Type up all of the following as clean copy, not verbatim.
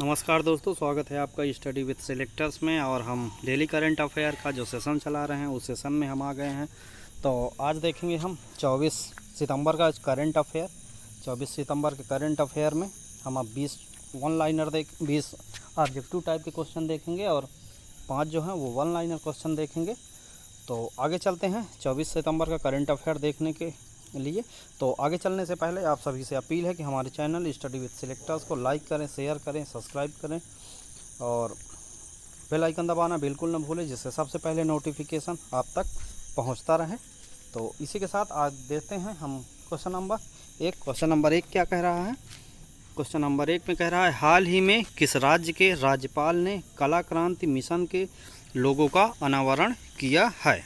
नमस्कार दोस्तों, स्वागत है आपका स्टडी विद सिलेक्टर्स में। और हम डेली करंट अफेयर का जो सेशन चला रहे हैं उस सेशन में हम आ गए हैं। तो आज देखेंगे हम 24 सितंबर का करंट अफेयर। 24 सितंबर के करंट अफेयर में हम अब 20 वन लाइनर 20 ऑब्जेक्टिव टाइप के क्वेश्चन देखेंगे और 5 जो हैं वो वन लाइनर क्वेश्चन देखेंगे। तो आगे चलते हैं 24 सितंबर का करंट अफेयर देखने के लिए। तो आगे चलने से पहले आप सभी से अपील है कि हमारे चैनल स्टडी विद सिलेक्टर्स को लाइक करें, शेयर करें, सब्सक्राइब करें और बेल आइकन दबाना बिल्कुल न भूलें, जिससे सबसे पहले नोटिफिकेशन आप तक पहुंचता रहे। तो इसी के साथ आज देखते हैं हम क्वेश्चन नंबर 1। क्वेश्चन नंबर 1 क्या कह रहा है? क्वेश्चन नंबर 1 में कह रहा है, हाल ही में किस राज्य के राज्यपाल ने कला क्रांति मिशन के लोगों का अनावरण किया है?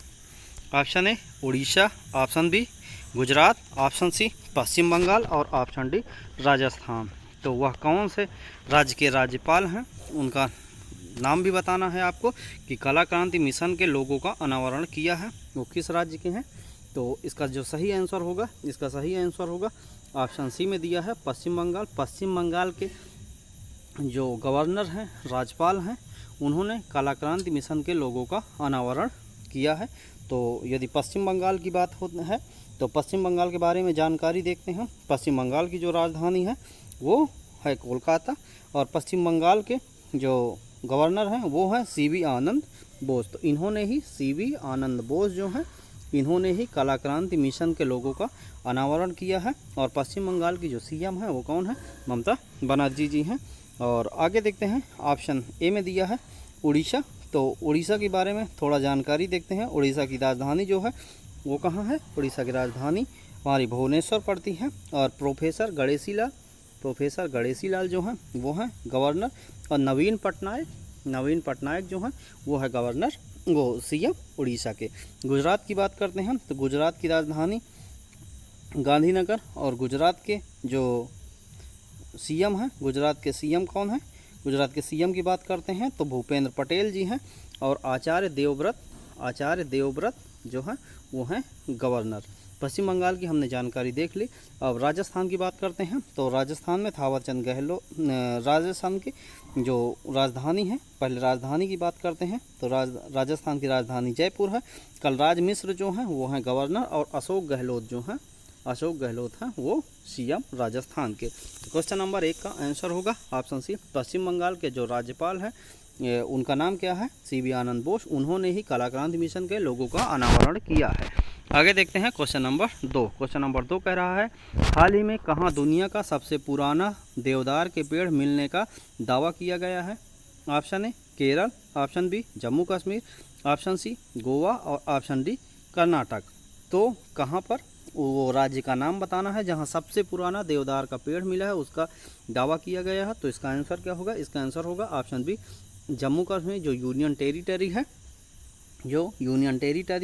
Option A Orissa, option B Gujarat, option C Paschim Bangal और ऑप्शन डी राजस्थान। तो वह कौन से राज्य के राज्यपाल हैं, उनका नाम भी बताना है आपको कि कला क्रांति मिशन के लोगों का अनावरण किया है वो किस राज्य के हैं। तो इसका जो सही आंसर होगा, इसका सही आंसर होगा ऑप्शन सी में दिया है पश्चिम बंगाल। पश्चिम बंगाल के जो गवर्नर हैं, राज्यपाल हैं, उन्होंने कला क्रांति मिशन के लोगों का अनावरण किया है। तो यदि पश्चिम बंगाल की बात है तो पश्चिम बंगाल के बारे में जानकारी देखते हैं। पश्चिम बंगाल की जो राजधानी है वो है कोलकाता और पश्चिम बंगाल के जो गवर्नर हैं वो हैं सीवी आनंद बोस। तो इन्होंने ही सीवी आनंद बोस जो हैं, इन्होंने ही कला क्रांति मिशन के लोगों का अनावरण किया है। और पश्चिम बंगाल की जो सीएम है वो कौन है? ममता बनर्जी जी हैं। और आगे देखते हैं, ऑप्शन ए में दिया है उड़ीसा। तो उड़ीसा के बारे में थोड़ा जानकारी देखते हैं। उड़ीसा की राजधानी जो है वो कहाँ है? उड़ीसा की राजधानी हमारी भुवनेश्वर पड़ती है। और प्रोफेसर गणेशी लाल जो हैं वो हैं गवर्नर। और नवीन पटनायक जो हैं वो है गवर्नर, वो सीएम उड़ीसा के। गुजरात की बात करते हैं तो गुजरात की राजधानी गांधीनगर। और गुजरात के जो सीएम हैं, गुजरात के सीएम कौन है? गुजरात के सीएम की बात करते हैं तो भूपेंद्र पटेल जी हैं। और आचार्य देवव्रत जो हैं वो हैं गवर्नर। पश्चिम बंगाल की हमने जानकारी देख ली। अब राजस्थान की बात करते हैं तो राजस्थान में थावरचंद गहलोत, राजस्थान की जो राजधानी है, पहले राजधानी की बात करते हैं तो राजस्थान की राजधानी जयपुर है। कलराज मिश्र जो हैं वो हैं गवर्नर। और अशोक गहलोत हैं वो सीएम राजस्थान के। क्वेश्चन नंबर 1 का आंसर होगा ऑप्शन सी पश्चिम बंगाल के जो राज्यपाल हैं उनका नाम क्या है? सीवी आनंद बोस। उन्होंने ही कला क्रांति मिशन के लोगों का अनावरण किया है। आगे देखते हैं क्वेश्चन नंबर 2। क्वेश्चन नंबर 2 कह रहा है, हाल ही में कहाँ दुनिया का सबसे पुराना देवदार के पेड़ मिलने का दावा किया गया है? Option A Kerala, option B Jammu Kashmir, option C Goa और ऑप्शन डी कर्नाटक। तो कहाँ पर वो राज्य का नाम बताना है जहाँ सबसे पुराना देवदार का पेड़ मिला है, उसका दावा किया गया है। तो इसका आंसर क्या होगा? इसका आंसर होगा ऑप्शन बी जम्मू कश्मीर, जो यूनियन टेरिटरी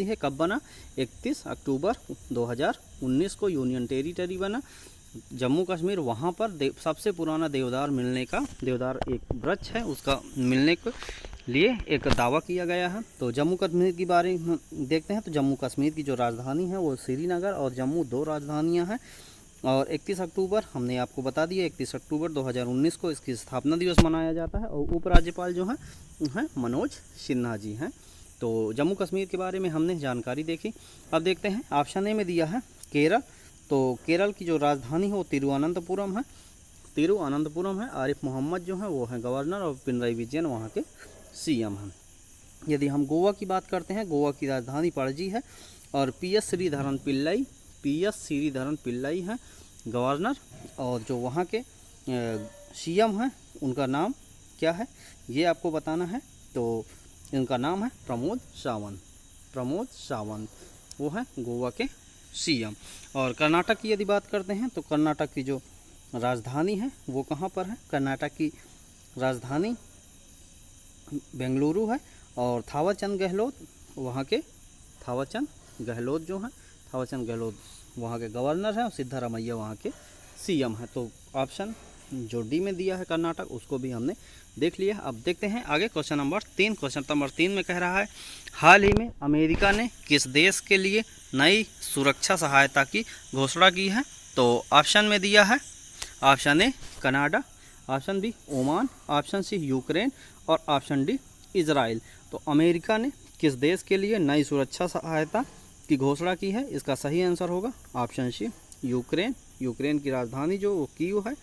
है। कब बना? 31 अक्टूबर 2019 को यूनियन टेरिटरी बना जम्मू कश्मीर। वहाँ पर सबसे पुराना देवदार एक वृक्ष है, उसका मिलने के लिए एक दावा किया गया है। तो जम्मू कश्मीर के बारे में देखते हैं तो जम्मू कश्मीर की जो राजधानी है वो श्रीनगर और जम्मू 2 राजधानियाँ हैं। और 31 अक्टूबर हमने आपको बता दिया, 31 अक्टूबर 2019 को इसकी स्थापना दिवस मनाया जाता है। और उपराज्यपाल जो हैं मनोज सिन्हा जी हैं। तो जम्मू कश्मीर के बारे में हमने जानकारी देखी। अब देखते हैं, ऑप्शन ए में दिया है केरल। तो केरल की जो राजधानी है वो तिरुवनंतपुरम है। आरिफ मोहम्मद जो हैं वो हैं गवर्नर और पिनराई विजयन वहाँ के सीएम हैं। यदि हम गोवा की बात करते हैं, गोवा की राजधानी पणजी है। और पीएस श्रीधरन पिल्लाई हैं गवर्नर। और जो वहाँ के सीएम हैं उनका नाम क्या है ये आपको बताना है। तो इनका नाम है प्रमोद सावंत, वो है गोवा के सीएम। और कर्नाटक की यदि बात करते हैं तो कर्नाटक की जो राजधानी है वो कहाँ पर है? कर्नाटक की राजधानी बेंगलुरु है। और थावरचंद गहलोत वहाँ के गवर्नर हैं और सिद्धारमैया वहाँ के सीएम हैं। तो ऑप्शन जो डी में दिया है कर्नाटक, उसको भी हमने देख लिया। अब देखते हैं आगे क्वेश्चन नंबर 3। क्वेश्चन नंबर 3 में कह रहा है, हाल ही में अमेरिका ने किस देश के लिए नई सुरक्षा सहायता की घोषणा की है? तो ऑप्शन में दिया है option A Canada, option B Oman, option C Ukraine और ऑप्शन डी इजराइल। तो अमेरिका ने किस देश के लिए नई सुरक्षा सहायता की घोषणा की है? इसका सही आंसर होगा ऑप्शन सी यूक्रेन। यूक्रेन की राजधानी जो वो कीव है,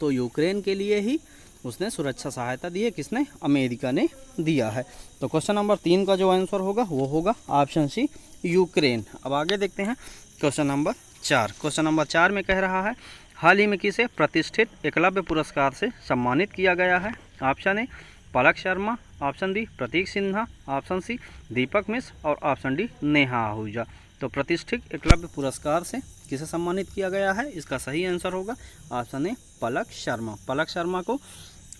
तो यूक्रेन के लिए ही उसने सुरक्षा सहायता दी है। किसने? अमेरिका ने दिया है। तो क्वेश्चन नंबर 3 का जो आंसर होगा वो होगा ऑप्शन सी यूक्रेन। अब आगे देखते हैं क्वेश्चन नंबर 4। क्वेश्चन नंबर 4 में कह रहा है हाल ही में किसे प्रतिष्ठित एकलव्य पुरस्कार से सम्मानित किया गया है? Option A Palak Sharma, option B Pratik Sinha, option C Deepak Mishra और ऑप्शन डी नेहा आहूजा। तो प्रतिष्ठित एकलव्य पुरस्कार से किसे सम्मानित किया गया है? इसका सही आंसर होगा ऑप्शन ए पलक शर्मा। पलक शर्मा को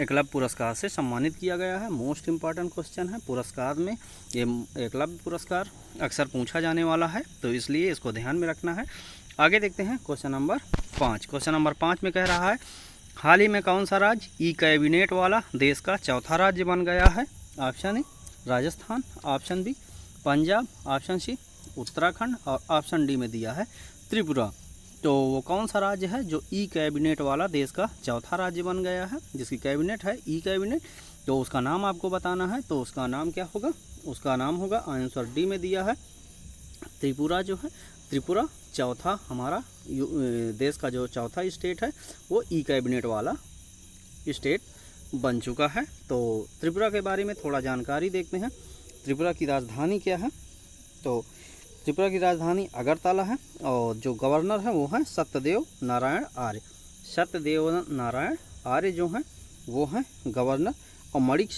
एकलव्य पुरस्कार से सम्मानित किया गया है। मोस्ट इम्पॉर्टेंट क्वेश्चन है पुरस्कार में, ये एकलव्य पुरस्कार अक्सर पूछा जाने वाला है, तो इसलिए इसको ध्यान में रखना है। आगे देखते हैं क्वेश्चन नंबर 5। क्वेश्चन नंबर 5 में कह रहा है हाल ही में कौन सा राज्य ई कैबिनेट वाला देश का चौथा राज्य बन गया है? Option A Rajasthan, option B Punjab, option C Uttarakhand और ऑप्शन डी में दिया है त्रिपुरा। तो वो कौन सा राज्य है जो ई कैबिनेट वाला देश का चौथा राज्य बन गया है, जिसकी कैबिनेट है ई कैबिनेट? तो उसका नाम आपको बताना है। तो उसका नाम क्या होगा? उसका नाम होगा, आंसर डी में दिया है त्रिपुरा। जो है त्रिपुरा चौथा हमारा देश का जो चौथा स्टेट है वो ई कैबिनेट वाला स्टेट बन चुका है। तो त्रिपुरा के बारे में थोड़ा जानकारी देखते हैं। त्रिपुरा की राजधानी क्या है? तो त्रिपुरा की राजधानी अगरतला है और जो गवर्नर है वो हैं सत्यदेव नारायण आर्य। सत्यदेव नारायण आर्य जो हैं वो हैं गवर्नर, और मणिक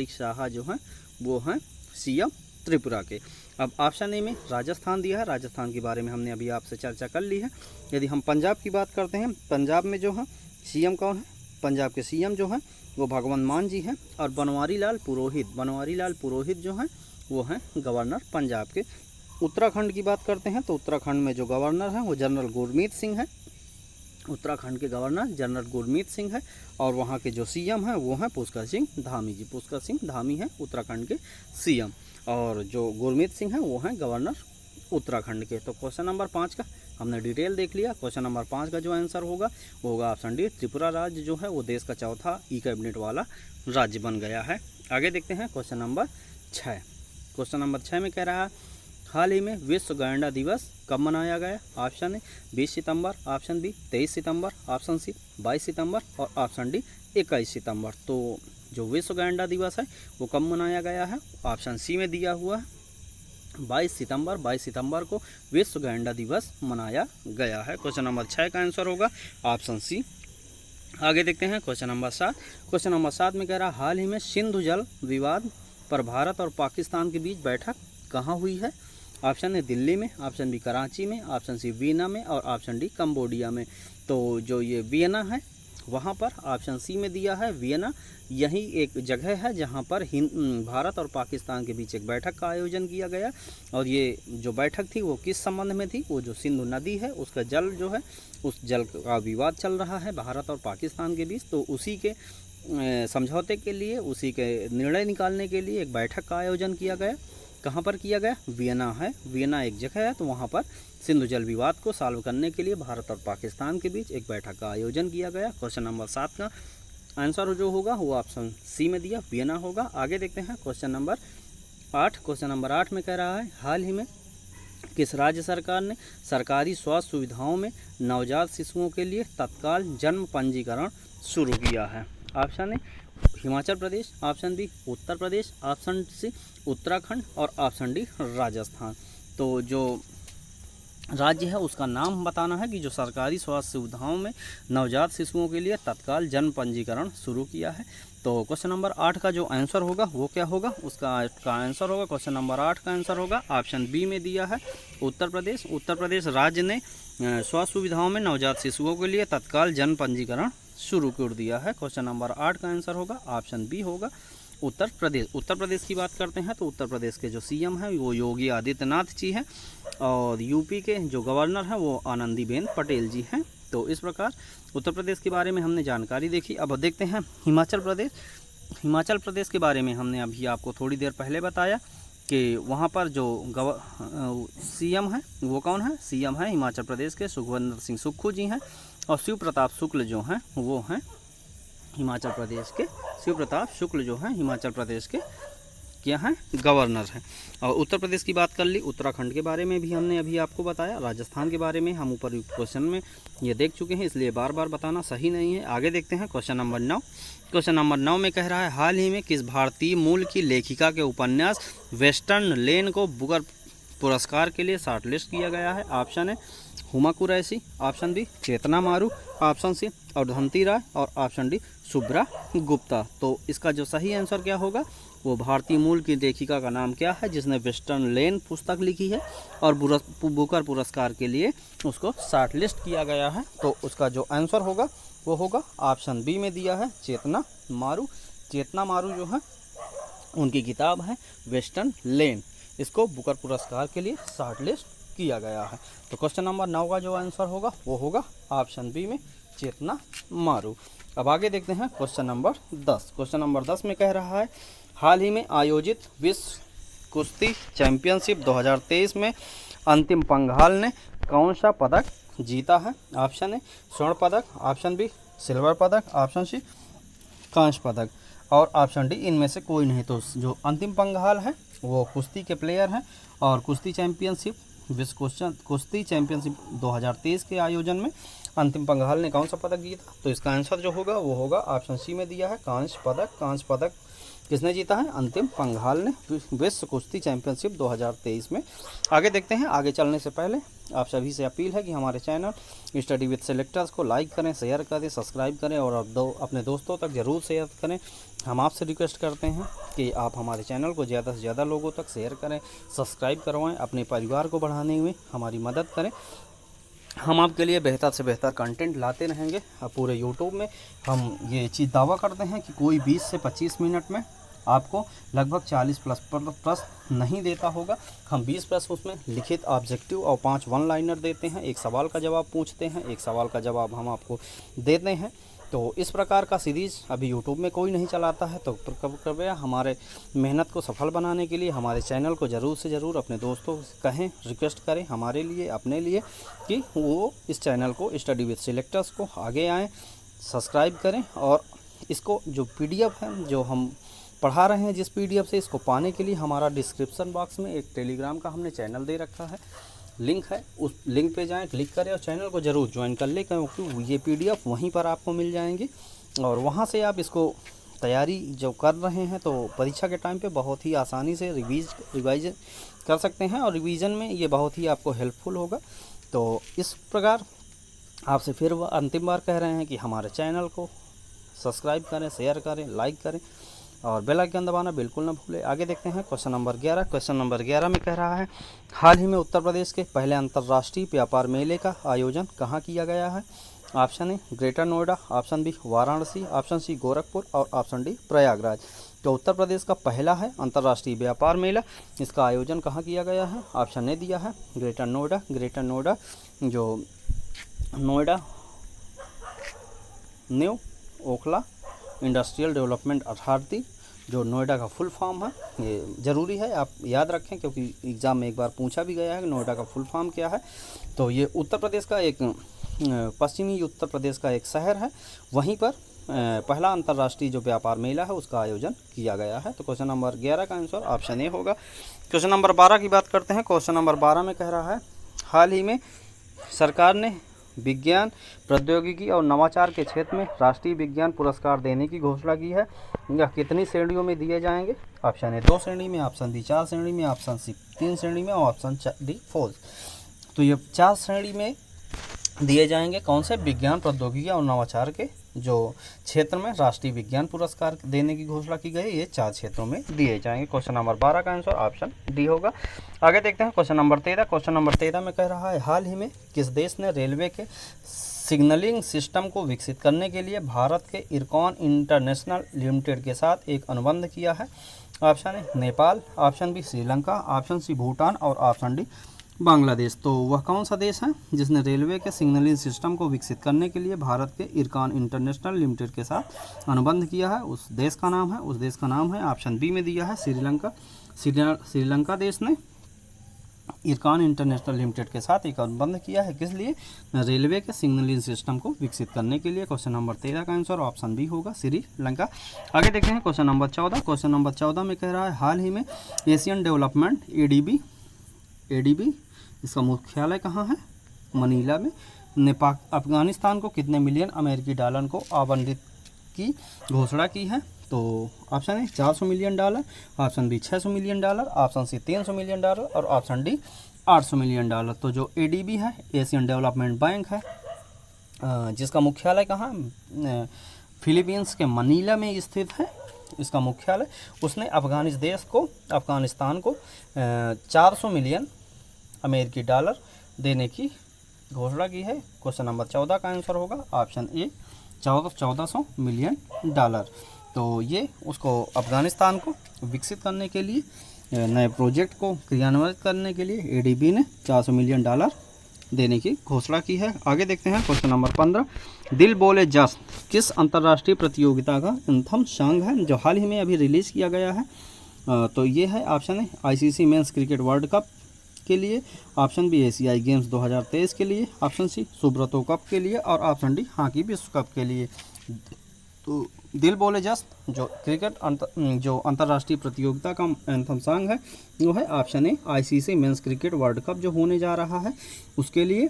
शाह जो हैं वो हैं सीएम त्रिपुरा के। अब ऑप्शन ए में राजस्थान दिया है। राजस्थान के बारे में हमने अभी आपसे चर्चा कर ली है। यदि हम पंजाब की बात करते हैं, पंजाब में जो है सीएम कौन है? पंजाब के सीएम जो हैं वो भगवंत मान जी हैं, और बनवारी लाल पुरोहित जो हैं वो हैं गवर्नर पंजाब के। उत्तराखंड की बात करते हैं तो उत्तराखंड में जो गवर्नर हैं वो जनरल गुरमीत सिंह है। उत्तराखंड के गवर्नर जनरल गुरमीत सिंह है, और वहाँ के जो सीएम हैं वो हैं पुष्कर सिंह धामी जी। पुष्कर सिंह धामी हैं उत्तराखंड के सीएम, और जो गुरमीत सिंह हैं वो हैं गवर्नर उत्तराखंड के। तो क्वेश्चन नंबर 5 का हमने डिटेल देख लिया। क्वेश्चन नंबर 5 का जो आंसर होगा वो होगा ऑप्शन डी त्रिपुरा राज्य जो है वो देश का चौथा ई कैबिनेट वाला राज्य बन गया है। आगे देखते हैं क्वेश्चन नंबर 6। क्वेश्चन नंबर 6 में कह रहा है हाल ही में विश्व गैंडा दिवस कब मनाया गया? ऑप्शन ए 20 सितंबर, ऑप्शन बी 23 सितंबर, ऑप्शन सी 22 सितंबर और ऑप्शन डी 21 सितंबर। तो जो विश्व गैंडा दिवस है वो कब मनाया गया है? ऑप्शन सी में दिया हुआ है 22 सितंबर। 22 सितंबर को विश्व गैंडा दिवस मनाया गया है। क्वेश्चन नंबर 6 का आंसर होगा ऑप्शन सी। आगे देखते हैं क्वेश्चन नंबर 7। क्वेश्चन नंबर 7 में कह रहा हाल ही में सिंधु जल विवाद पर भारत और पाकिस्तान के बीच बैठक कहाँ हुई है? ऑप्शन ए दिल्ली में, ऑप्शन बी कराची में, ऑप्शन सी वियना में और ऑप्शन डी कंबोडिया में। तो जो ये वियना है वहाँ पर ऑप्शन सी में दिया है वियना। यही एक जगह है जहाँ पर भारत और पाकिस्तान के बीच एक बैठक का आयोजन किया गया, और ये जो बैठक थी वो किस संबंध में थी? वो जो सिंधु नदी है उसका जल जो है, उस जल का विवाद चल रहा है भारत और पाकिस्तान के बीच, तो उसी के समझौते के लिए, उसी के निर्णय निकालने के लिए एक बैठक का आयोजन किया गया। कहाँ पर किया गया? वियना है। वियना एक जगह है, तो वहाँ पर सिंधु जल विवाद को सॉल्व करने के लिए भारत और पाकिस्तान के बीच एक बैठक का आयोजन किया गया। क्वेश्चन नंबर 7 का आंसर जो होगा वो ऑप्शन सी में दिया वियना होगा। आगे देखते हैं क्वेश्चन नंबर 8। क्वेश्चन नंबर 8 में कह रहा है हाल ही में किस राज्य सरकार ने सरकारी स्वास्थ्य सुविधाओं में नवजात शिशुओं के लिए तत्काल जन्म पंजीकरण शुरू किया है? Option A Himachal Pradesh, option B Uttar Pradesh, option C Uttarakhand और ऑप्शन डी राजस्थान। तो जो राज्य है उसका नाम बताना है कि जो सरकारी स्वास्थ्य सुविधाओं में नवजात शिशुओं के लिए तत्काल जन्म पंजीकरण शुरू किया है। तो क्वेश्चन नंबर 8 का जो आंसर होगा वो क्या होगा? उसका आंसर होगा, क्वेश्चन नंबर 8 का आंसर होगा ऑप्शन बी में दिया है उत्तर प्रदेश। उत्तर प्रदेश राज्य ने स्वास्थ्य सुविधाओं में नवजात शिशुओं के लिए तत्काल जन्म पंजीकरण शुरू कर दिया है। क्वेश्चन नंबर 8 का आंसर होगा ऑप्शन बी होगा उत्तर प्रदेश। उत्तर प्रदेश की बात करते हैं तो उत्तर प्रदेश के जो सीएम हैं वो योगी आदित्यनाथ जी हैं, और यूपी के जो गवर्नर हैं वो आनंदीबेन पटेल जी हैं। तो इस प्रकार उत्तर प्रदेश के बारे में हमने जानकारी देखी। अब देखते हैं हिमाचल प्रदेश। हिमाचल प्रदेश के बारे में हमने अभी आपको थोड़ी देर पहले बताया कि वहाँ पर जो सीएम हैं वो कौन है? सीएम है हिमाचल प्रदेश के सुखविंदर सिंह सुक्खू जी हैं, और शिव प्रताप शुक्ल जो हैं वो हैं हिमाचल प्रदेश के, शिव प्रताप शुक्ल जो हैं हिमाचल प्रदेश के क्या हैं, गवर्नर हैं। और उत्तर प्रदेश की बात कर ली, उत्तराखंड के बारे में भी हमने अभी आपको बताया, राजस्थान के बारे में हम ऊपर क्वेश्चन में ये देख चुके हैं, इसलिए बार बार बताना सही नहीं है। आगे देखते हैं क्वेश्चन नंबर 9। क्वेश्चन नंबर 9 में कह रहा है हाल ही में किस भारतीय मूल की लेखिका के उपन्यास वेस्टर्न लेन को बुकर पुरस्कार के लिए शॉर्टलिस्ट किया गया है। ऑप्शन है हुमा कुरैशी, ऑप्शन बी चेतना मारू, ऑप्शन सी अरुंधति राय और ऑप्शन डी शुभ्रा गुप्ता। तो इसका जो सही आंसर क्या होगा, वो भारतीय मूल की लेखिका का नाम क्या है जिसने वेस्टर्न लेन पुस्तक लिखी है और बुकर पुरस्कार के लिए उसको शॉर्टलिस्ट किया गया है। तो उसका जो आंसर होगा वो होगा ऑप्शन बी में दिया है चेतना मारू। चेतना मारू जो है उनकी किताब है वेस्टर्न लेन, इसको बुकर पुरस्कार के लिए शॉर्टलिस्ट किया गया है। तो क्वेश्चन नंबर 9 का जो आंसर होगा वो होगा ऑप्शन बी में चेतना मारू। अब आगे देखते हैं क्वेश्चन नंबर 10। क्वेश्चन नंबर 10 में कह रहा है हाल ही में आयोजित विश्व कुश्ती चैंपियनशिप 2023 में अंतिम पंघाल ने कौन सा पदक जीता है। ऑप्शन ए स्वर्ण पदक, ऑप्शन बी सिल्वर पदक, ऑप्शन सी कांस्य पदक और ऑप्शन डी इनमें से कोई नहीं। तो जो अंतिम पंघाल है वो कुश्ती के प्लेयर हैं और कुश्ती चैंपियनशिप विश्व कुश्ती चैंपियनशिप 2023 के आयोजन में अंतिम पंघाल ने कौन सा पदक जीता। तो इसका आंसर जो होगा वो होगा ऑप्शन सी में दिया है कांस्य पदक। कांस्य पदक किसने जीता है, अंतिम पंघाल ने विश्व कुश्ती चैंपियनशिप 2023 में। आगे देखते हैं, आगे चलने से पहले आप सभी से अपील है कि हमारे चैनल स्टडी विद सेलेक्टर्स को लाइक करें, शेयर करें, सब्सक्राइब करें और अपने दोस्तों तक ज़रूर शेयर करें। हम आपसे रिक्वेस्ट करते हैं कि आप हमारे चैनल को ज़्यादा से ज़्यादा लोगों तक शेयर करें, सब्सक्राइब करवाएं, अपने परिवार को बढ़ाने में हमारी मदद करें। हम आपके लिए बेहतर से बेहतर कंटेंट लाते रहेंगे। पूरे यूट्यूब में हम ये चीज़ दावा करते हैं कि कोई 20 से 25 मिनट में आपको लगभग 40 प्लस प्रश्न नहीं देता होगा। हम 20 प्रश्न उसमें लिखित ऑब्जेक्टिव और 5 वन लाइनर देते हैं, एक सवाल का जवाब पूछते हैं, एक सवाल का जवाब हम आपको देते हैं। तो इस प्रकार का सीरीज़ अभी यूट्यूब में कोई नहीं चलाता है। तो कृपया हमारे मेहनत को सफल बनाने के लिए हमारे चैनल को ज़रूर से ज़रूर अपने दोस्तों से कहें, रिक्वेस्ट करें हमारे लिए, अपने लिए कि वो इस चैनल को स्टडी विद सिलेक्टर्स को आगे आएँ, सब्सक्राइब करें। और इसको जो PDF है जो हम पढ़ा रहे हैं जिस PDF से, इसको पाने के लिए हमारा डिस्क्रिप्शन बॉक्स में एक टेलीग्राम का हमने चैनल दे रखा है, लिंक है, उस लिंक पे जाएं, क्लिक करें और चैनल को ज़रूर ज्वाइन कर लें क्योंकि ये PDF वहीं पर आपको मिल जाएंगे और वहाँ से आप इसको तैयारी जो कर रहे हैं तो परीक्षा के टाइम पे बहुत ही आसानी से रिवाइज कर सकते हैं और रिवीजन में ये बहुत ही आपको हेल्पफुल होगा। तो इस प्रकार आपसे फिर अंतिम बार कह रहे हैं कि हमारे चैनल को सब्सक्राइब करें, शेयर करें, लाइक करें और बेल आइकन दबाना बिल्कुल ना भूलें। आगे देखते हैं क्वेश्चन नंबर 11। क्वेश्चन नंबर 11 में कह रहा है हाल ही में उत्तर प्रदेश के पहले अंतर्राष्ट्रीय व्यापार मेले का आयोजन कहाँ किया गया है। Option A Greater Noida, option B Varanasi, option C Gorakhpur और ऑप्शन डी प्रयागराज। तो उत्तर प्रदेश का पहला है अंतर्राष्ट्रीय व्यापार मेला, इसका आयोजन कहाँ किया गया है। ऑप्शन ए दिया है ग्रेटर नोएडा। ग्रेटर नोएडा जो Noida new Okhla industrial development authority, जो नोएडा का फुल फॉर्म है, ये ज़रूरी है आप याद रखें क्योंकि एग्ज़ाम में एक बार पूछा भी गया है कि नोएडा का फुल फॉर्म क्या है। तो ये उत्तर प्रदेश का एक पश्चिमी उत्तर प्रदेश का एक शहर है, वहीं पर पहला अंतर्राष्ट्रीय जो व्यापार मेला है उसका आयोजन किया गया है। तो क्वेश्चन नंबर 11 का आंसर ऑप्शन ए होगा। क्वेश्चन नंबर 12 की बात करते हैं। क्वेश्चन नंबर 12 में कह रहा है हाल ही में सरकार ने विज्ञान, प्रौद्योगिकी और नवाचार के क्षेत्र में राष्ट्रीय विज्ञान पुरस्कार देने की घोषणा की है। यह कितनी श्रेणियों में दिए जाएंगे। ऑप्शन ए 2 श्रेणी में, ऑप्शन डी 4 श्रेणी में, ऑप्शन सी 3 श्रेणी में और ऑप्शन डी 4। तो ये 4 श्रेणी में दिए जाएंगे। कौन से, विज्ञान, प्रौद्योगिकी और नवाचार के जो क्षेत्र में राष्ट्रीय विज्ञान पुरस्कार देने की घोषणा की गई, ये 4 क्षेत्रों में दिए जाएंगे। क्वेश्चन नंबर 12 का आंसर ऑप्शन डी होगा। आगे देखते हैं क्वेश्चन नंबर 13। क्वेश्चन नंबर 13 में कह रहा है हाल ही में किस देश ने रेलवे के सिग्नलिंग सिस्टम को विकसित करने के लिए भारत के इरकॉन इंटरनेशनल लिमिटेड के साथ एक अनुबंध किया है। Option A Nepal, option B Sri Lanka, option C Bhutan और ऑप्शन डी बांग्लादेश। तो वह कौन सा देश है जिसने रेलवे के सिग्नलिंग सिस्टम को विकसित करने के लिए भारत के इरकॉन इंटरनेशनल लिमिटेड के साथ अनुबंध किया है, उस देश का नाम है ऑप्शन बी में दिया है श्रीलंका। श्रीलंका देश ने इरकान इंटरनेशनल लिमिटेड के साथ एक अनुबंध किया है। किस लिए? रेलवे के सिग्नलिंग सिस्टम को विकसित करने के लिए। क्वेश्चन नंबर 13 का आंसर ऑप्शन बी होगा, श्रीलंका। आगे देखते हैं क्वेश्चन नंबर 14। क्वेश्चन नंबर 14 में कह रहा है हाल ही में एशियन डेवलपमेंट एडीबी इसका मुख्यालय कहाँ है? मनीला में ने अफगानिस्तान को कितने मिलियन अमेरिकी डॉलर को आवंटित की घोषणा की है? तो option A 400 million dollar, option B 600 million dollar, option C 300 million dollar और ऑप्शन डी 800 मिलियन डॉलर। तो जो एडीबी है, एशियन डेवलपमेंट बैंक है, जिसका मुख्यालय कहाँ? फिलीपींस के मनीला में स्थित है इसका मुख्यालय। उसने अफगानिस्तान को 400 मिलियन अमेरिकी डॉलर देने की घोषणा की है। क्वेश्चन नंबर 14 का आंसर होगा ऑप्शन ए 1400 मिलियन डॉलर। तो ये उसको अफगानिस्तान को विकसित करने के लिए, नए प्रोजेक्ट को क्रियान्वित करने के लिए एडीबी ने 400 मिलियन डॉलर देने की घोषणा की है। आगे देखते हैं क्वेश्चन नंबर 15। दिल बोले जश्न किस अंतर्राष्ट्रीय प्रतियोगिता का एंथम सॉन्ग है जो हाल ही में अभी रिलीज़ किया गया है? तो ये है ऑप्शन ए ICC men's cricket world cup के लिए, ऑप्शन बी एशियाई गेम्स 2023 के लिए, ऑप्शन सी सुब्रतो कप के लिए और ऑप्शन डी हॉकी विश्व कप के लिए। तो दिल बोले जश्न जो अंतर्राष्ट्रीय प्रतियोगिता का एंथम सॉन्ग है वो है ऑप्शन ए ICC men's cricket world cup जो होने जा रहा है उसके लिए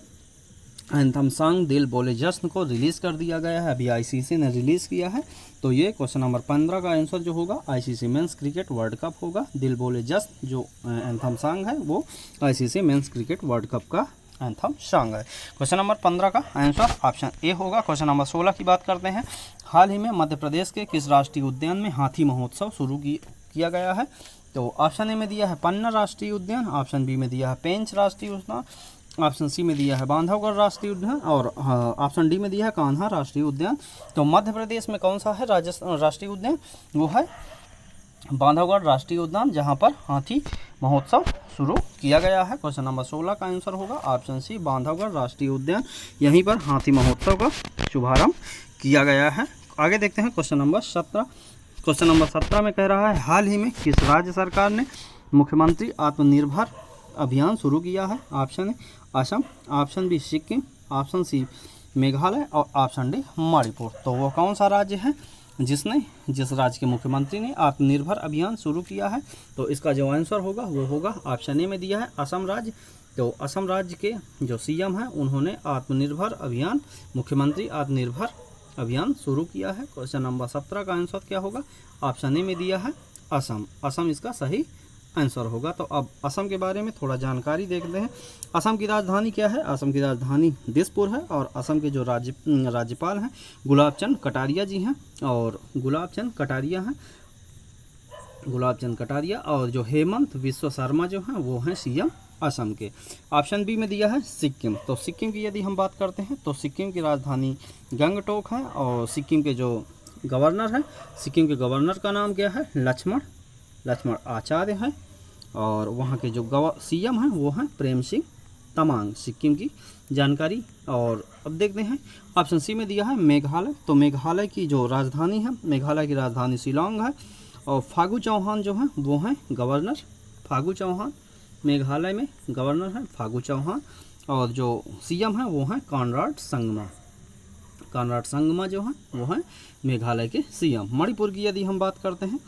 एंथम सॉन्ग दिल बोले जश्न को रिलीज़ कर दिया गया है। अभी आईसीसी ने रिलीज़ किया है। तो ये क्वेश्चन नंबर 15 का आंसर जो होगा ICC men's cricket world cup होगा। दिल बोले जश्न जो एंथम सॉन्ग है वो ICC men's cricket world cup का एंथम सॉन्ग है। क्वेश्चन नंबर 15 का आंसर ऑप्शन ए होगा। क्वेश्चन नंबर 16 की बात करते हैं। हाल ही में मध्य प्रदेश के किस राष्ट्रीय उद्यान में हाथी महोत्सव शुरू किया गया है? तो ऑप्शन ए में दिया है पन्ना राष्ट्रीय उद्यान, ऑप्शन बी में दिया है पेंच राष्ट्रीय उद्यान, ऑप्शन सी में दिया है बांधवगढ़ राष्ट्रीय उद्यान और ऑप्शन डी में दिया है कान्हा राष्ट्रीय उद्यान। तो मध्य प्रदेश में कौन सा है राष्ट्रीय उद्यान? वो है बांधवगढ़ राष्ट्रीय उद्यान, जहां पर हाथी महोत्सव शुरू किया गया है। क्वेश्चन नंबर 16 का आंसर होगा ऑप्शन सी बांधवगढ़ राष्ट्रीय उद्यान, यहीं पर हाथी महोत्सव का शुभारंभ किया गया है। आगे देखते हैं क्वेश्चन नंबर 17। क्वेश्चन नंबर 17 में कह रहा है हाल ही में किस राज्य सरकार ने मुख्यमंत्री आत्मनिर्भर अभियान शुरू किया है? Option A Assam, option B Sikkim, option C Meghalaya और ऑप्शन डी मणिपुर। तो वो कौन सा राज्य है जिस राज्य के मुख्यमंत्री ने आत्मनिर्भर अभियान शुरू किया है? तो इसका जो आंसर होगा वो होगा ऑप्शन ए में दिया है असम राज्य। तो असम राज्य के जो सीएम हैं उन्होंने मुख्यमंत्री आत्मनिर्भर अभियान शुरू किया है। क्वेश्चन नंबर 17 का आंसर क्या होगा? ऑप्शन ए में दिया है असम इसका सही आंसर होगा। तो अब असम के बारे में थोड़ा जानकारी देखते हैं। असम की राजधानी क्या है? असम की राजधानी दिसपुर है और असम के जो राज्यपाल हैं गुलाब चंद कटारिया जी हैं और गुलाब चंद कटारिया और जो हेमंत बिस्वा शर्मा जो हैं वो हैं सीएम असम के। ऑप्शन बी में दिया है सिक्किम। तो सिक्किम की यदि हम बात करते हैं तो सिक्किम की राजधानी गंगटोक है और सिक्किम के जो गवर्नर हैं, सिक्किम के गवर्नर का नाम क्या है? लक्ष्मण आचार्य हैं और वहाँ के जो सीएम हैं वो हैं प्रेम सिंह तमांग। सिक्किम की जानकारी। और अब देखते हैं ऑप्शन सी में दिया है मेघालय। तो मेघालय की जो राजधानी है, मेघालय की राजधानी शिलांग है और फागू चौहान जो हैं वो हैं गवर्नर। फागू चौहान मेघालय में गवर्नर हैं फागू चौहान और जो सीएम हैं वो हैं कॉनराड संगमा जो हैं वो हैं मेघालय के सीएम। मणिपुर की यदि हम बात करते हैं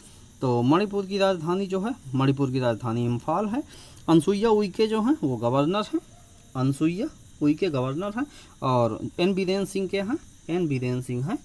तो मणिपुर की राजधानी जो है, मणिपुर की राजधानी इम्फाल है। अनसुईया उइके जो हैं वो गवर्नर हैं, अनसुईया उइके गवर्नर हैं और एन बीरेन सिंह हैं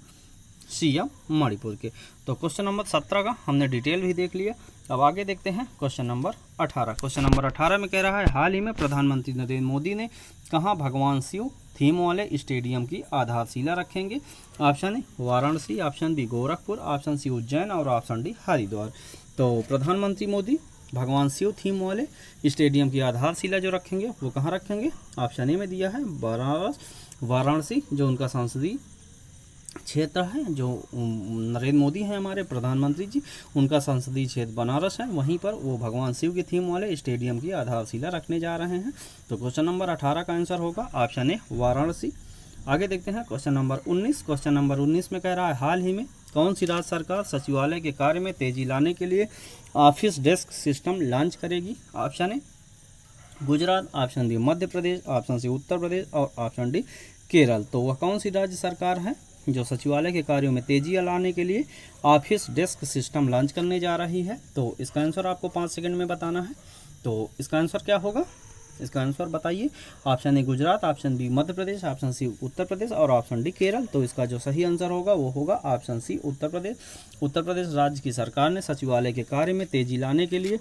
सीएम मणिपुर के। तो क्वेश्चन नंबर 17 का हमने डिटेल भी देख लिया। अब आगे देखते हैं क्वेश्चन नंबर 18। क्वेश्चन नंबर 18 में कह रहा है हाल ही में प्रधानमंत्री नरेंद्र मोदी ने कहाँ भगवान शिव थीम वाले स्टेडियम की आधारशिला रखेंगे? Option A Varanasi, option B Gorakhpur, option C Ujjain और ऑप्शन डी हरिद्वार। तो प्रधानमंत्री मोदी भगवान शिव थीम वाले स्टेडियम की आधारशिला जो रखेंगे वो कहाँ रखेंगे? ऑप्शन ए में दिया है वाराणसी, जो उनका संसदीय क्षेत्र है, जो नरेंद्र मोदी हैं हमारे प्रधानमंत्री जी, उनका संसदीय क्षेत्र बनारस है, वहीं पर वो भगवान शिव की थीम वाले स्टेडियम की आधारशिला रखने जा रहे हैं। तो क्वेश्चन नंबर 18 का आंसर होगा ऑप्शन ए वाराणसी। आगे देखते हैं क्वेश्चन नंबर 19। क्वेश्चन नंबर 19 में कह रहा है हाल ही में कौन सी राज्य सरकार सचिवालय के कार्य में तेजी लाने के लिए ऑफिस डेस्क सिस्टम लॉन्च करेगी? Option A Gujarat, option B Madhya Pradesh, option C Uttar Pradesh और ऑप्शन डी केरल। तो वह कौन सी राज्य सरकार है जो सचिवालय के कार्यों में तेजी लाने के लिए ऑफिस डेस्क सिस्टम लॉन्च करने जा रही है? तो इसका आंसर आपको 5 सेकंड में बताना है। तो इसका आंसर क्या होगा? इसका आंसर बताइए। Option A Gujarat, option B Madhya Pradesh, option C Uttar Pradesh और ऑप्शन डी केरल। तो इसका जो सही आंसर होगा वो होगा ऑप्शन सी उत्तर प्रदेश। उत्तर प्रदेश राज्य की सरकार ने सचिवालय के कार्य में तेजी लाने के लिए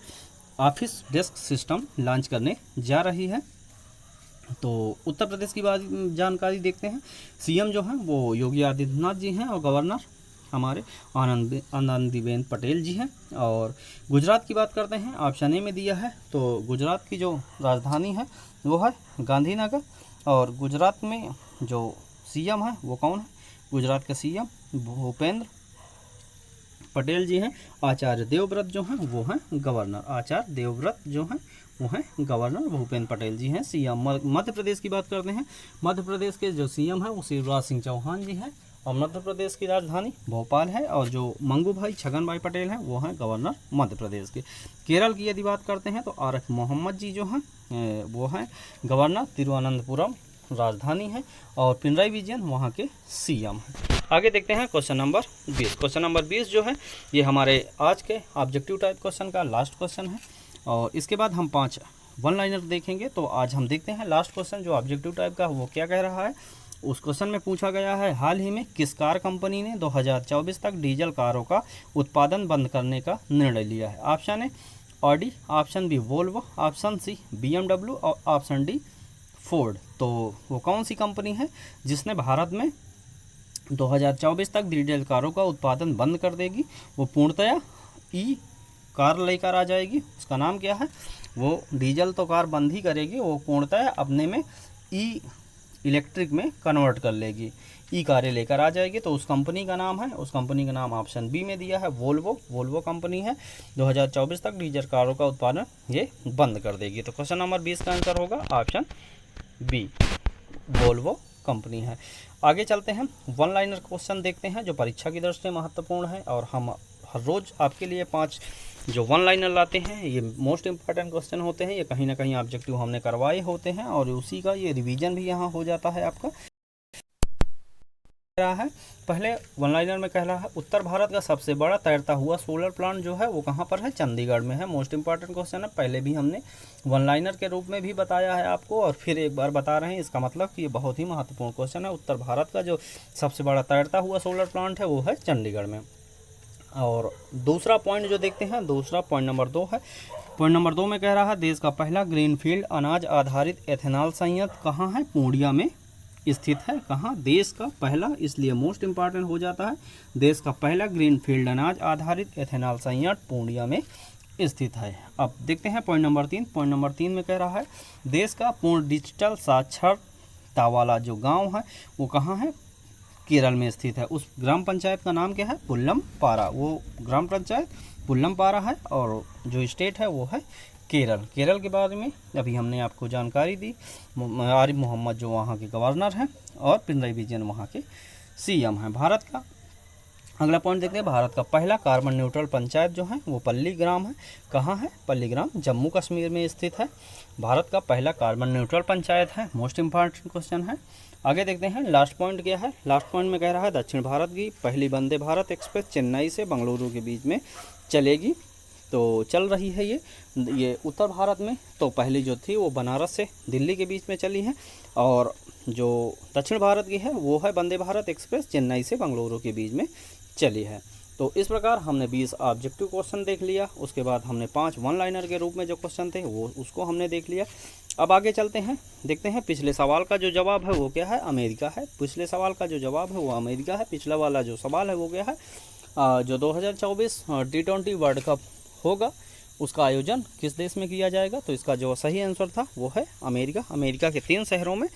ऑफिस डेस्क सिस्टम लॉन्च करने जा रही है। तो उत्तर प्रदेश की बात जानकारी देखते हैं। सीएम जो हैं वो योगी आदित्यनाथ जी हैं और गवर्नर हमारे आनंदीबेन पटेल जी हैं। और गुजरात की बात करते हैं, ऑप्शन ए में दिया है। तो गुजरात की जो राजधानी है वो है गांधीनगर। और गुजरात में जो सीएम है वो कौन है? गुजरात के सीएम भूपेंद्र पटेल जी हैं। आचार्य देवव्रत जो हैं वो हैं गवर्नर। आचार्य देवव्रत जो हैं वो हैं गवर्नर, भूपेंद्र पटेल जी हैं सीएम। मध्य प्रदेश की बात करते हैं। मध्य प्रदेश के जो सीएम हैं वो शिवराज सिंह चौहान जी हैं और मध्य प्रदेश की राजधानी भोपाल है। और जो मंगू भाई छगन भाई पटेल हैं वो हैं गवर्नर मध्य प्रदेश के। केरल की यदि बात करते हैं तो आरिफ मोहम्मद जी जो हैं वो हैं गवर्नर, तिरुवनंतपुरम राजधानी है। और पिनराई विजयन वहाँ के सीएम हैं। आगे देखते हैं क्वेश्चन नंबर 20। क्वेश्चन नंबर 20 जो है ये हमारे आज के ऑब्जेक्टिव टाइप क्वेश्चन का लास्ट क्वेश्चन है। और इसके बाद हम 5 वन लाइनर देखेंगे। तो आज हम देखते हैं लास्ट क्वेश्चन जो ऑब्जेक्टिव टाइप का वो क्या कह रहा है। उस क्वेश्चन में पूछा गया है, हाल ही में किस कार कंपनी ने 2024 तक डीजल कारों का उत्पादन बंद करने का निर्णय लिया है? Option A Audi, option B Volvo, option C BMW और ऑप्शन डी फोर्ड। तो वो कौन सी कंपनी है जिसने भारत में 2024 तक डीजल कारों का उत्पादन बंद कर देगी? वो पूर्णतया ई कार लेकर आ जाएगी। उसका नाम क्या है? वो डीजल तो कार बंद ही करेगी, वो पूर्णतः अपने में इलेक्ट्रिक में कन्वर्ट कर लेगी, ई कारें लेकर आ जाएगी। तो उस कंपनी का नाम है, उस कंपनी का नाम ऑप्शन बी में दिया है वोल्वो। वोल्वो कंपनी है 2024 तक डीजल कारों का उत्पादन ये बंद कर देगी। तो क्वेश्चन नंबर 20 का आंसर होगा ऑप्शन बी, वोल्वो कंपनी है। आगे चलते हैं, वन लाइनर क्वेश्चन देखते हैं जो परीक्षा की दृष्टि से महत्वपूर्ण है। और हम हर रोज़ आपके लिए 5 जो वन लाइनर लाते हैं, ये मोस्ट इंपॉर्टेंट क्वेश्चन होते हैं। ये कहीं ना कहीं ऑब्जेक्टिव हमने करवाए होते हैं और उसी का ये रिवीजन भी यहाँ हो जाता है आपका। रहा है पहले वन लाइनर में कह रहा है, उत्तर भारत का सबसे बड़ा तैरता हुआ सोलर प्लांट जो है वो कहाँ पर है? चंडीगढ़ में है। मोस्ट इंपॉर्टेंट क्वेश्चन है, पहले भी हमने वन लाइनर के रूप में भी बताया है आपको और फिर एक बार बता रहे हैं। इसका मतलब कि ये बहुत ही महत्वपूर्ण क्वेश्चन है। उत्तर भारत का जो सबसे बड़ा तैरता हुआ सोलर प्लांट है वो है चंडीगढ़ में। और दूसरा पॉइंट जो देखते हैं, दूसरा पॉइंट नंबर 2 है। पॉइंट नंबर 2 में कह रहा है, देश का पहला ग्रीनफील्ड अनाज आधारित एथेनॉल संयंत्र कहाँ है? पूर्णिया में स्थित है। कहाँ? देश का पहला, इसलिए मोस्ट इंपॉर्टेंट हो जाता है। देश का पहला ग्रीनफील्ड अनाज आधारित एथेनॉल संयंत्र पूर्णिया में स्थित है। अब देखते हैं पॉइंट नंबर 3। पॉइंट नंबर 3 में कह रहा है, देश का पूर्ण डिजिटल साक्षरता वाला जो गाँव है वो कहाँ है? केरल में स्थित है। उस ग्राम पंचायत का नाम क्या है? पुल्लमपारा। वो ग्राम पंचायत पुल्लमपारा है और जो स्टेट है वो है केरल। केरल के बारे में अभी हमने आपको जानकारी दी। आरिफ मोहम्मद जो वहाँ के गवर्नर हैं और पिनराई विजयन वहाँ के सीएम हैं। भारत का अगला पॉइंट देखते हैं, भारत का पहला कार्बन न्यूट्रल पंचायत जो है वो पल्लीग्राम है। कहाँ है? पल्लीग्राम जम्मू कश्मीर में स्थित है। भारत का पहला कार्बन न्यूट्रल पंचायत है। मोस्ट इंपॉर्टेंट क्वेश्चन है। आगे देखते हैं लास्ट पॉइंट क्या है। लास्ट पॉइंट में कह रहा है, दक्षिण भारत की पहली वंदे भारत एक्सप्रेस चेन्नई से बेंगलुरु के बीच में चलेगी। तो चल रही है ये उत्तर भारत में तो पहली जो थी वो बनारस से दिल्ली के बीच में चली है और जो दक्षिण भारत की है वो है वंदे भारत एक्सप्रेस चेन्नई से बेंगलुरु के बीच में चली है। तो इस प्रकार हमने 20 ऑब्जेक्टिव क्वेश्चन देख लिया। उसके बाद हमने 5 वन लाइनर के रूप में जो क्वेश्चन थे वो उसको हमने देख लिया। अब आगे चलते हैं, देखते हैं पिछले सवाल का जो जवाब है वो क्या है? अमेरिका है। पिछले सवाल का जो जवाब है वो अमेरिका है। पिछला वाला जो सवाल है वो क्या है? जो 2024 T20 वर्ल्ड कप होगा उसका आयोजन किस देश में किया जाएगा? तो इसका जो सही आंसर था वो है अमेरिका। अमेरिका के 3 शहरों में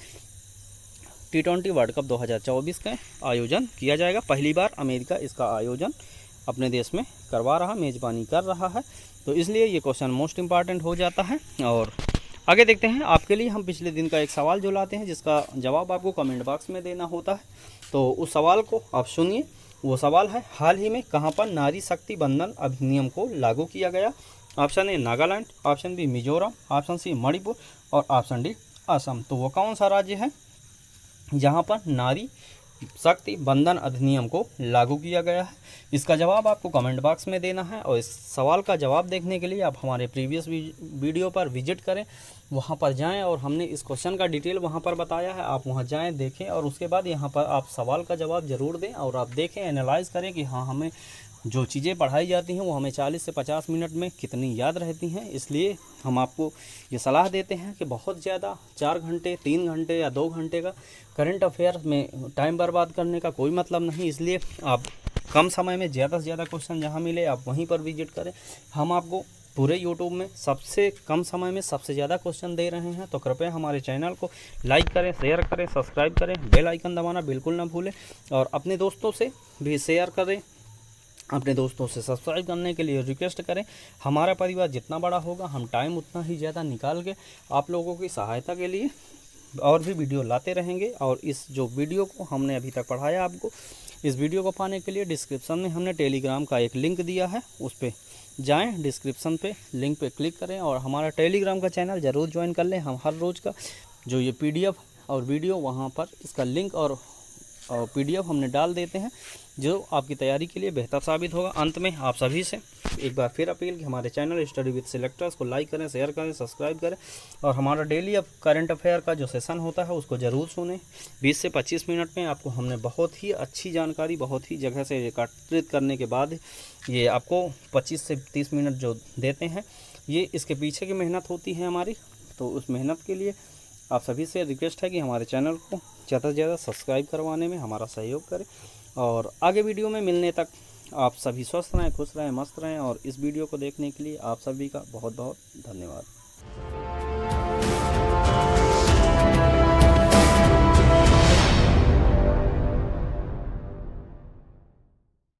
T20 वर्ल्ड कप 2024 का आयोजन किया जाएगा। पहली बार अमेरिका इसका आयोजन अपने देश में करवा रहा, मेज़बानी कर रहा है। तो इसलिए ये क्वेश्चन मोस्ट इंपॉर्टेंट हो जाता है। और आगे देखते हैं, आपके लिए हम पिछले दिन का एक सवाल जो लाते हैं जिसका जवाब आपको कमेंट बॉक्स में देना होता है। तो उस सवाल को आप सुनिए। वो सवाल है, हाल ही में कहाँ पर नारी शक्ति बंधन अधिनियम को लागू किया गया? Option A Nagaland, option B Mizoram, option C Manipur और ऑप्शन डी असम। तो वो कौन सा राज्य है जहाँ पर नारी शक्ति बंधन अधिनियम को लागू किया गया है? इसका जवाब आपको कमेंट बॉक्स में देना है। और इस सवाल का जवाब देखने के लिए आप हमारे प्रीवियस वीडियो पर विजिट करें, वहाँ पर जाएं और हमने इस क्वेश्चन का डिटेल वहाँ पर बताया है। आप वहाँ जाएं, देखें और उसके बाद यहाँ पर आप सवाल का जवाब ज़रूर दें और आप देखें, एनालाइज करें कि हाँ हमें जो चीज़ें पढ़ाई जाती हैं वो हमें 40 से 50 मिनट में कितनी याद रहती हैं। इसलिए हम आपको ये सलाह देते हैं कि बहुत ज़्यादा 4 घंटे 3 घंटे या 2 घंटे का करंट अफेयर में टाइम बर्बाद करने का कोई मतलब नहीं। इसलिए आप कम समय में ज़्यादा से ज़्यादा क्वेश्चन जहाँ मिले आप वहीं पर विजिट करें। हम आपको पूरे यूट्यूब में सबसे कम समय में सबसे ज़्यादा क्वेश्चन दे रहे हैं। तो कृपया हमारे चैनल को लाइक करें, शेयर करें, सब्सक्राइब करें, बेल आइकन दबाना बिल्कुल ना भूलें और अपने दोस्तों से भी शेयर करें, अपने दोस्तों से सब्सक्राइब करने के लिए रिक्वेस्ट करें। हमारा परिवार जितना बड़ा होगा हम टाइम उतना ही ज़्यादा निकाल के आप लोगों की सहायता के लिए और भी वीडियो लाते रहेंगे। और इस जो वीडियो को हमने अभी तक पढ़ाया आपको, इस वीडियो को पाने के लिए डिस्क्रिप्शन में हमने टेलीग्राम का एक लिंक दिया है, उस पर जाएं, डिस्क्रिप्शन पे लिंक पे क्लिक करें और हमारा टेलीग्राम का चैनल ज़रूर ज्वाइन कर लें। हम हर रोज़ का जो ये PDF और वीडियो वहाँ पर इसका लिंक और PDF हमने डाल देते हैं, जो आपकी तैयारी के लिए बेहतर साबित होगा। अंत में आप सभी से एक बार फिर अपील कि हमारे चैनल स्टडी विद सिलेक्टर्स को लाइक करें, शेयर करें, सब्सक्राइब करें और हमारा डेली अब करंट अफेयर का जो सेशन होता है उसको ज़रूर सुनें। 20 से 25 मिनट में आपको हमने बहुत ही अच्छी जानकारी बहुत ही जगह से एकत्रित करने के बाद ये आपको 25 से 30 मिनट जो देते हैं, ये इसके पीछे की मेहनत होती है हमारी। तो उस मेहनत के लिए आप सभी से रिक्वेस्ट है कि हमारे चैनल को ज़्यादा से ज़्यादा सब्सक्राइब करवाने में हमारा सहयोग करें। और आगे वीडियो में मिलने तक आप सभी स्वस्थ रहें, खुश रहें, मस्त रहें और इस वीडियो को देखने के लिए आप सभी का बहुत बहुत धन्यवाद।